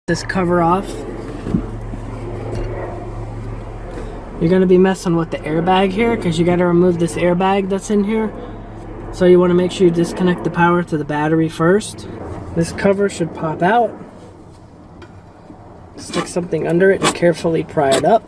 This cover off. You're going to be messing with the airbag here because you got to remove this airbag that's in here. So you want to make sure you disconnect the power to the battery first. This cover should pop out. Stick something under it and carefully pry it up.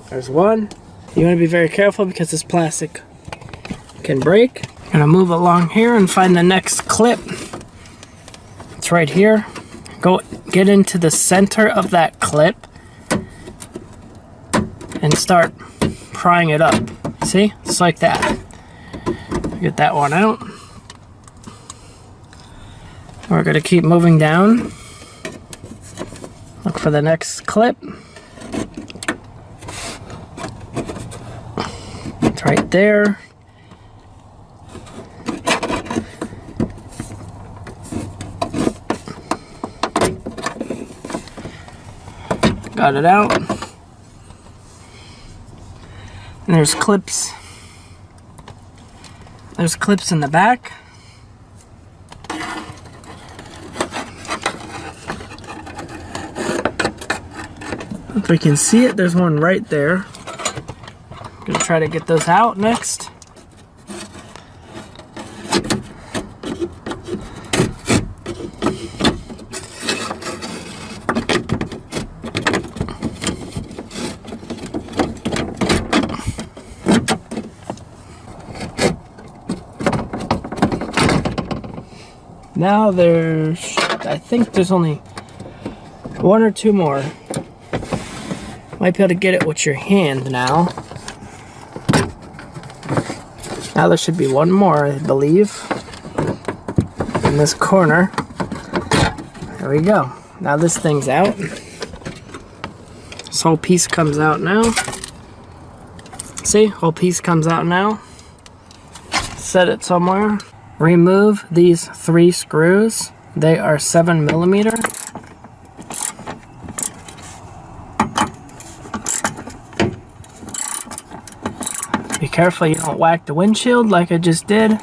There's one. You want to be very careful because this plastic can break. I'm gonna move along here and find the next clip. It's right here. Go get into the center of that clip and start prying it up. See? Just like that. Get that one out. We're gonna keep moving down. Look for the next clip. It's right there. Got it out. And there's clips. There's clips in the back. If we can see it, there's one right there. I'm gonna try to get those out next. Now I think there's only one or two more. Might be able to get it with your hand now. Now there should be one more, I believe, in this corner. There we go. Now this thing's out. This whole piece comes out now. See, whole piece comes out now. Set it somewhere. Remove these 3 screws. They are 7mm. Be careful you don't whack the windshield like I just did.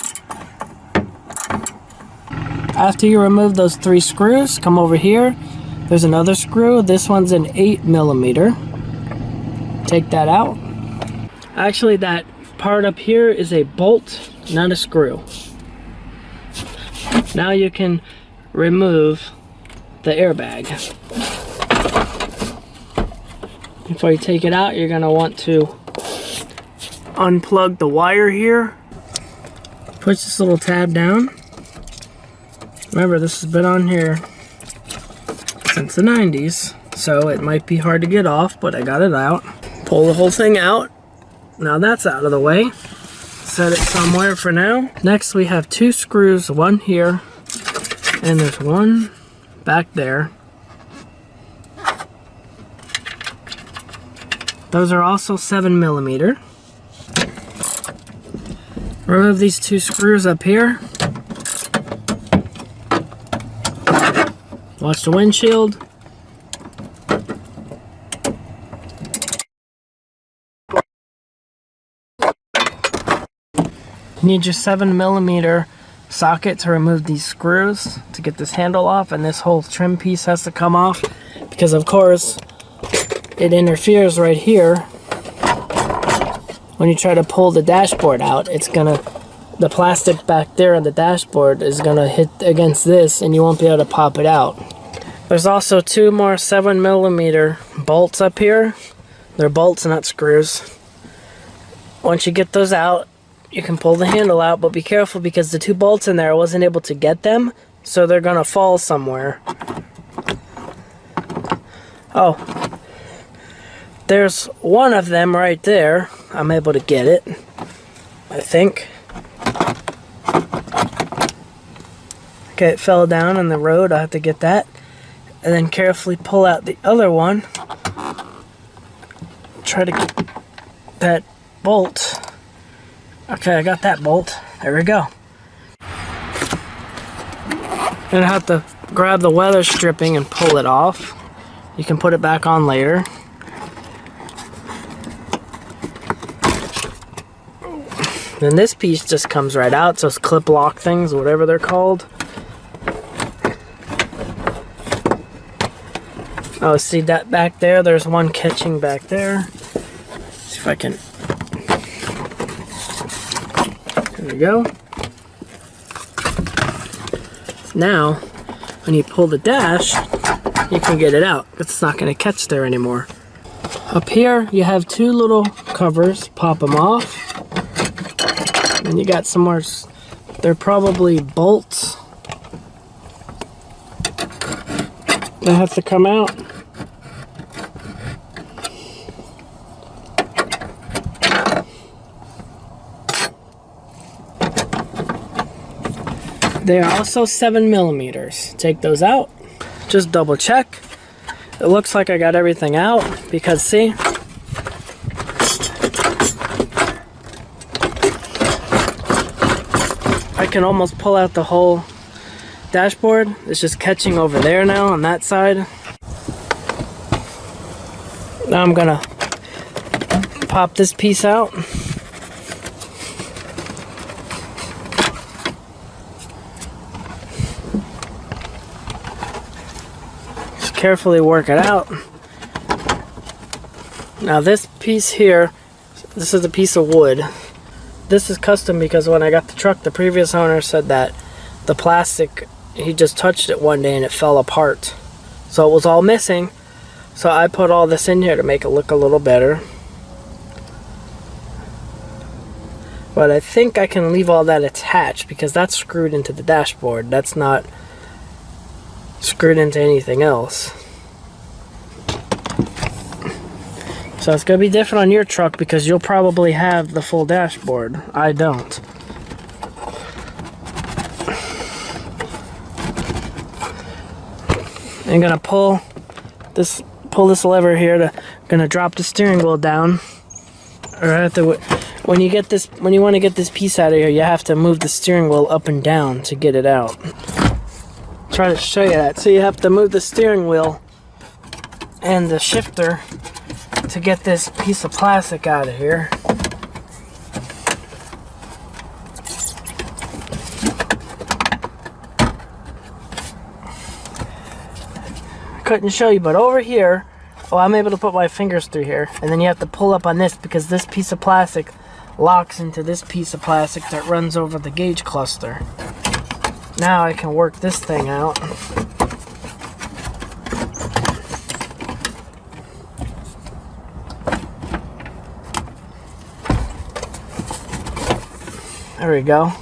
After you remove those 3 screws, come over here. There's another screw. This one's an 8mm. Take that out. Actually, that part up here is a bolt, not a screw. Now you can remove the airbag. Before you take it out, you're going to want to unplug the wire here. Push this little tab down. Remember, this has been on here since the 90s, so it might be hard to get off, but I got it out. Pull the whole thing out. Now that's out of the way. Set it somewhere for now. Next we have 2 screws, one here, and there's one back there. Those are also 7mm. Remove these 2 screws up here. Watch the windshield. You need your 7mm socket to remove these screws to get this handle off, and this whole trim piece has to come off because of course it interferes right here. When you try to pull the dashboard out, the plastic back there on the dashboard is gonna hit against this and you won't be able to pop it out. There's also 2 more 7mm bolts up here. They're bolts, not screws. Once you get those out, you can pull the handle out, but be careful because the 2 bolts in there, I wasn't able to get them, so they're gonna fall somewhere. Oh, there's one of them right there. I'm able to get it, I think. Okay, it fell down on the road. I'll have to get that. And then carefully pull out the other one. Try to get that bolt. Okay, I got that bolt. There we go. And I have to grab the weather stripping and pull it off. You can put it back on later. Then this piece just comes right out. So it's clip lock things, whatever they're called. Oh, see that back there? There's one catching back there. See if I can. There we go. Now, when you pull the dash, you can get it out. It's not going to catch there anymore. Up here, you have two little covers. Pop them off. And you got some more. They're probably bolts that have to come out. They are also 7mm. Take those out. Just double check. It looks like I got everything out because see, I can almost pull out the whole dashboard. It's just catching over there now on that side. Now I'm gonna pop this piece out. Carefully work it out. Now this piece here, this is a piece of wood. This is custom because when I got the truck, the previous owner said that the plastic, he just touched it one day and it fell apart. So it was all missing. So I put all this in here to make it look a little better. But I think I can leave all that attached because that's screwed into the dashboard. That's not screwed into anything else. So it's going to be different on your truck because you'll probably have the full dashboard. I don't. I'm going to pull this lever here to drop the steering wheel down. Or I have to, when you want to get this piece out of here, you have to move the steering wheel up and down to get it out. Try to show you that. So you have to move the steering wheel and the shifter to get this piece of plastic out of here. I couldn't show you, but over here, oh, I'm able to put my fingers through here, and then you have to pull up on this because this piece of plastic locks into this piece of plastic that runs over the gauge cluster. Now I can work this thing out. There we go.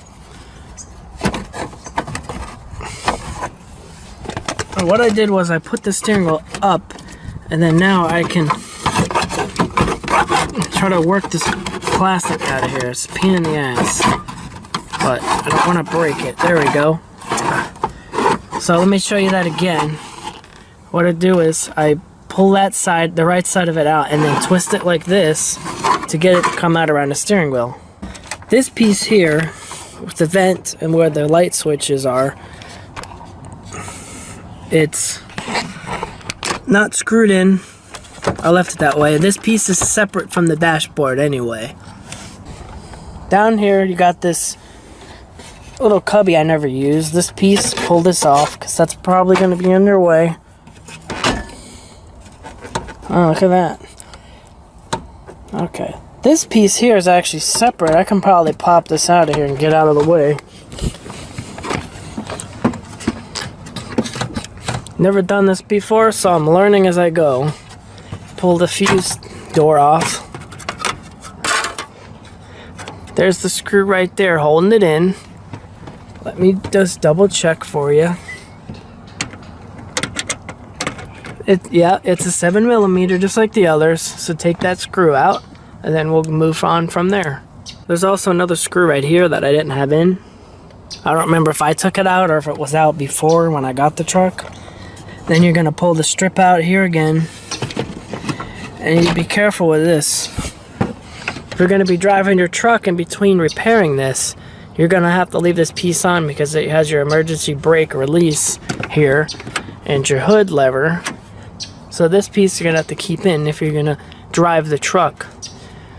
And what I did was I put the steering wheel up, and then now I can try to work this plastic out of here. It's a pain in the ass, but I don't want to break it. There we go. So let me show you that again. What I do is I pull that side, the right side of it out, and then twist it like this to get it to come out around the steering wheel. This piece here, with the vent and where the light switches are, it's not screwed in. I left it that way. This piece is separate from the dashboard anyway. Down here you got this little cubby I never used. This piece, pull this off because that's probably going to be in their way. Oh, look at that. Okay. This piece here is actually separate. I can probably pop this out of here and get out of the way. Never done this before, so I'm learning as I go. Pull the fuse door off. There's the screw right there holding it in. Let me just double check for you. Yeah, it's a 7mm just like the others. So take that screw out and then we'll move on from there. There's also another screw right here that I didn't have in. I don't remember if I took it out or if it was out before when I got the truck. Then you're going to pull the strip out here again. And you be careful with this. If you're going to be driving your truck in between repairing this, you're going to have to leave this piece on because it has your emergency brake release here and your hood lever. So this piece you're going to have to keep in if you're going to drive the truck.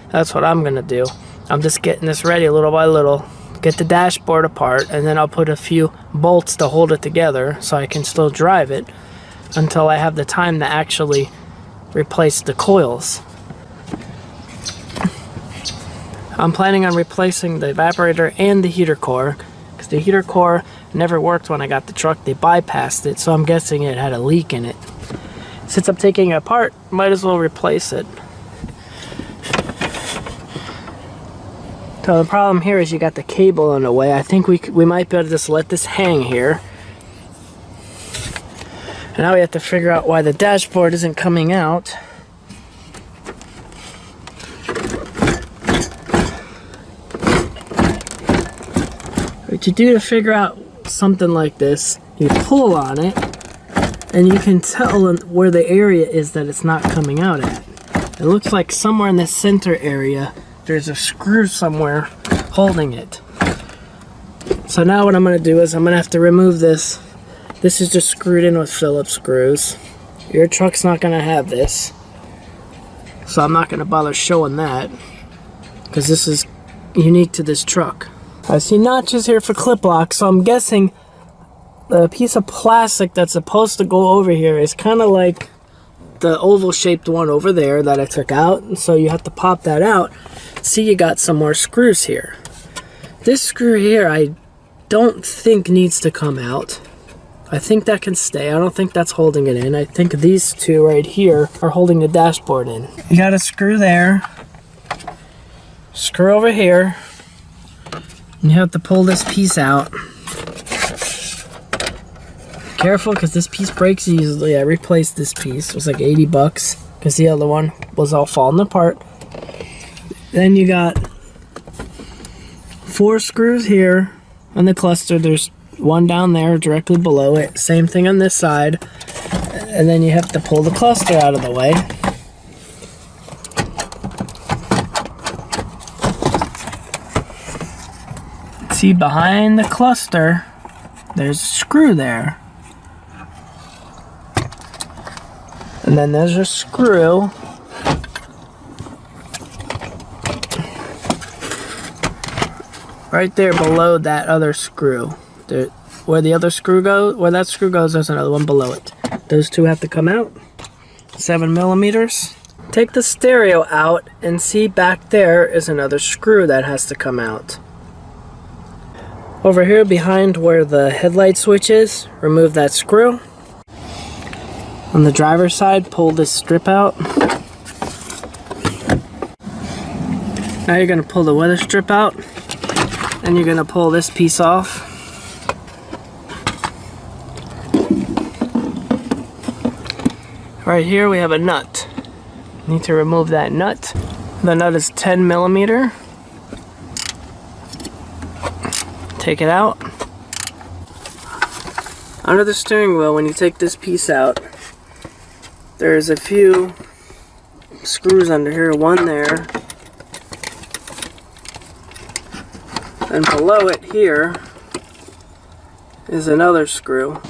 That's what I'm going to do. I'm just getting this ready little by little. Get the dashboard apart, and then I'll put a few bolts to hold it together so I can still drive it until I have the time to actually replace the coils. I'm planning on replacing the evaporator and the heater core because the heater core never worked when I got the truck. They bypassed it, so I'm guessing it had a leak in it. Since I'm taking it apart, might as well replace it. So the problem here is you got the cable in the way. I think we might be able to just let this hang here. And now we have to figure out why the dashboard isn't coming out. What you do to figure out something like this, you pull on it, and you can tell where the area is that it's not coming out at. It looks like somewhere in the center area, there's a screw somewhere holding it. So now what I'm going to do is I'm going to have to remove this. This is just screwed in with Phillips screws. Your truck's not going to have this. So I'm not going to bother showing that because this is unique to this truck. I see notches here for clip locks, so I'm guessing the piece of plastic that's supposed to go over here is kind of like the oval shaped one over there that I took out, and so you have to pop that out. See, you got some more screws here. This screw here I don't think needs to come out. I think that can stay. I don't think that's holding it in. I think these two right here are holding the dashboard in. You got a screw there, screw over here, and you have to pull this piece out. Careful, because this piece breaks easily. I replaced this piece. It was like 80 bucks because the other one was all falling apart. Then you got 4 screws here on the cluster. There's one down there directly below it. Same thing on this side. And then you have to pull the cluster out of the way. See, behind the cluster, there's a screw there. And then there's a screw right there below that other screw. Where the other screw goes, where that screw goes, there's another one below it. Those two have to come out. 7 millimeters. Take the stereo out and see back there is another screw that has to come out. Over here behind where the headlight switch is, remove that screw. On the driver's side, pull this strip out. Now you're going to pull the weather strip out, and you're going to pull this piece off. Right here we have a nut. Need to remove that nut. The nut is 10 millimeter. Take it out. Under the steering wheel, when you take this piece out, there's a few screws under here, one there, and below it here is another screw.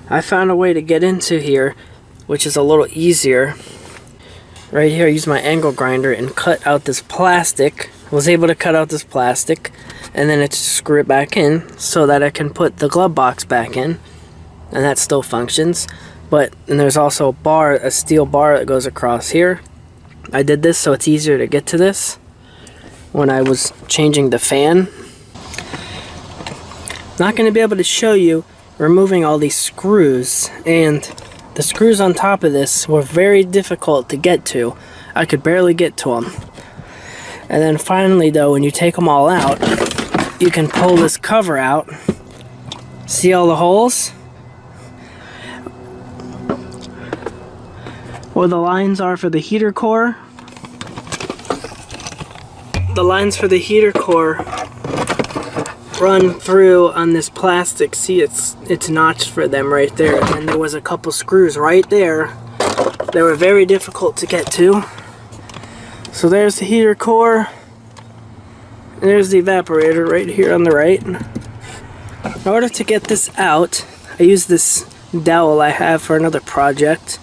I found a way to get into here, which is a little easier. Right here, I used my angle grinder and cut out this plastic. Was able to cut out this plastic, and then it's screw it back in so that I can put the glove box back in, and that still functions. And there's also a steel bar that goes across here. I did this so it's easier to get to this when I was changing the fan. Not going to be able to show you removing all these screws, and the screws on top of this were very difficult to get to. I could barely get to them. And then finally though, when you take them all out, you can pull this cover out. See all the holes? Where the lines are for the heater core. The lines for the heater core run through on this plastic. See, it's notched for them right there. And there was a couple screws right there. They were very difficult to get to. So there's the heater core. And there's the evaporator right here on the right. In order to get this out, I used this dowel I have for another project.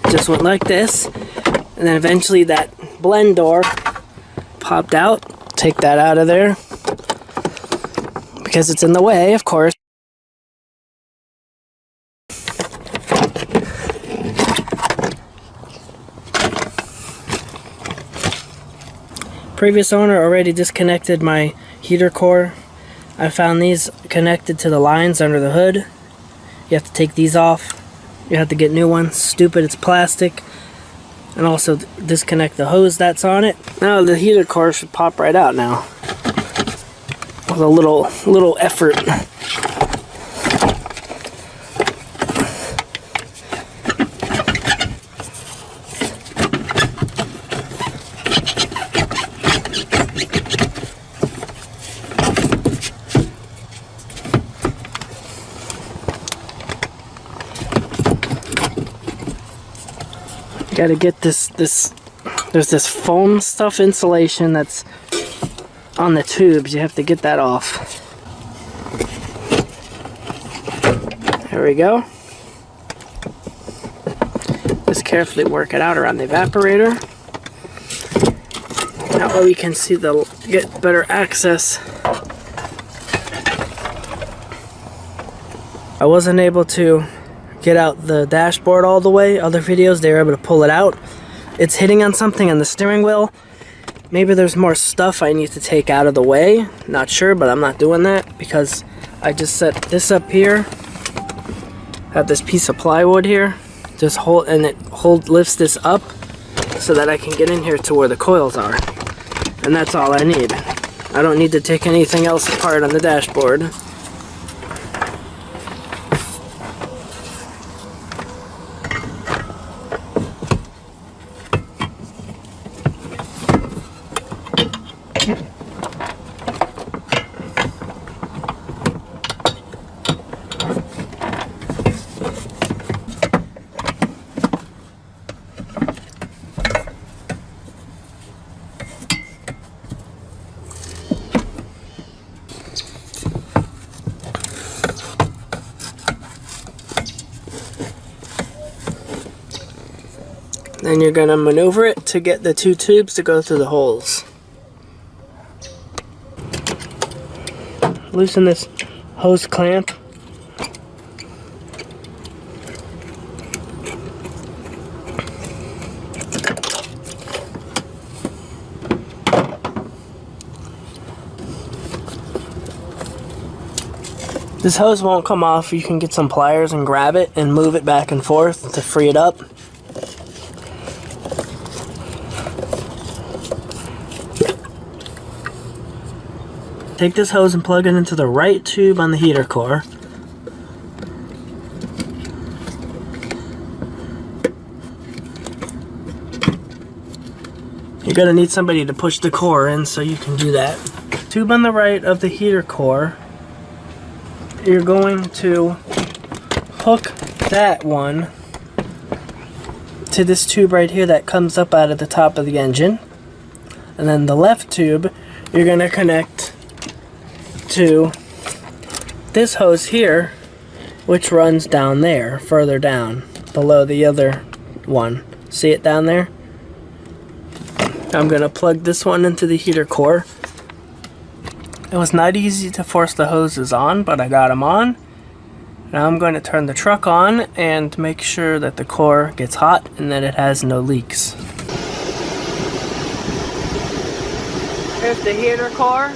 It just went like this. And then eventually that blend door popped out. Take that out of there, because it's in the way, of course. Previous owner already disconnected my heater core. I found these connected to the lines under the hood. You have to take these off. You have to get new ones. Stupid, it's plastic. And also disconnect the hose that's on it. Now the heater core should pop right out now. With a little effort. Gotta get this, there's this foam stuff insulation that's on the tubes. You have to get that off. There we go. Just carefully work it out around the evaporator. That way we can see get better access. I wasn't able to get out the dashboard all the way. Other videos, they were able to pull it out. It's hitting on something on the steering wheel. Maybe there's more stuff I need to take out of the way. Not sure, but I'm not doing that because I just set this up here. Have this piece of plywood here. Just lifts this up so that I can get in here to where the coils are. And that's all I need. I don't need to take anything else apart on the dashboard. Then you're going to maneuver it to get the two tubes to go through the holes. Loosen this hose clamp. This hose won't come off. You can get some pliers and grab it and move it back and forth to free it up. Take this hose and plug it into the right tube on the heater core. You're going to need somebody to push the core in, so you can do that. Tube on the right of the heater core. You're going to hook that one to this tube right here that comes up out of the top of the engine. And then the left tube, you're going to connect to this hose here which runs down there, further down, below the other one. See it down there? I'm gonna plug this one into the heater core. It was not easy to force the hoses on, but I got them on. Now I'm going to turn the truck on and make sure that the core gets hot and that it has no leaks. Here's the heater core.